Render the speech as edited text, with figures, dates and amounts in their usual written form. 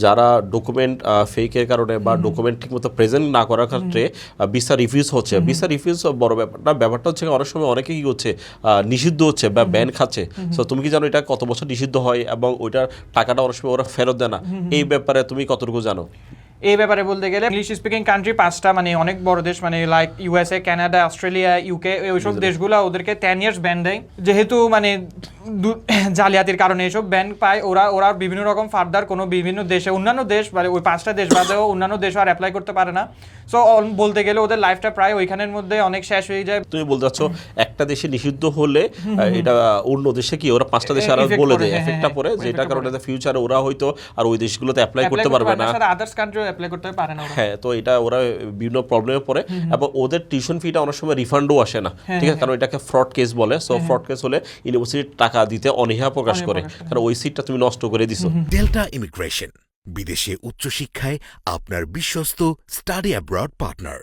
যারা ডকুমেন্ট ফেকের কারণে বা ডকুমেন্ট ঠিকমতো প্রেজেন্ট না করার ক্ষেত্রে ভিসা রিফিউজ হচ্ছে। ভিসা রিফিউজ বড় ব্যাপারটা হচ্ছে অনেক সময় অনেকে কি হচ্ছে নিষিদ্ধ হচ্ছে বা ব্যান খাচ্ছে। সো তুমি কি জানো এটা কত বছর নিষিদ্ধ হয় এবং ওইটার টাকাটা অনেক সময় ওরা ফেরত দেয় না? এই ব্যাপারে তুমি কতটুকু জানো? এই ব্যাপারে বলতে গেলে ইংলিশ স্পিকিং কান্ট্রি 5টা মানে অনেক বড় দেশ, মানে like USA, Canada, Australia, UK, ওইসব দেশগুলো ওদেরকে 10 ইয়ার্স ব্যান দেয়। যেহেতু মানে জালিয়াতির কারণে এসব ব্যান পায়, ওরা বিভিন্ন রকম ফার্দার কোনো বিভিন্ন দেশে, অন্যান্য দেশ মানে ওই 5টা দেশ বাদেও অন্যান্য দেশও আর অ্যাপ্লাই করতে পারে না। সো বলতে গেলে ওদের লাইফটা প্রায় ওইখানের মধ্যে অনেক শেষ হয়ে যায়। তুমি বলতে চাচ্ছ একটা দেশে নিষিদ্ধ হলে এটা অন্য দেশে কি ওরা 5টা দেশে আর বলে দেয় এফেক্টটা পড়ে, যেটা কারণে ফিউচারে ওরা হয়তো আর ওই দেশগুলোতে অ্যাপ্লাই করতে পারবে না, আদার্স কান্ট্রিও অ্যাপ্লাই করতে পারে না। হ্যাঁ, তো এটা ওরা বিভিন্ন প্রবলেমে পড়ে এবং ওদের টিউশন ফিটা অনেক সময় রিফান্ডও আসে না, ঠিক আছে, কারণ এটাকে ফ্রড কেস বলে। সো ফ্রড কেস হলে ইউনিভার্সিটির টাকা দিতে অনীহা প্রকাশ করে, কারণ ওই সিটটা তুমি নষ্ট করে দিছো। ডেল্টা ইমিগ্রেশন, বিদেশে উচ্চশিক্ষায় আপনার বিশ্বস্ত স্টাডি অ্যাব্রড পার্টনার।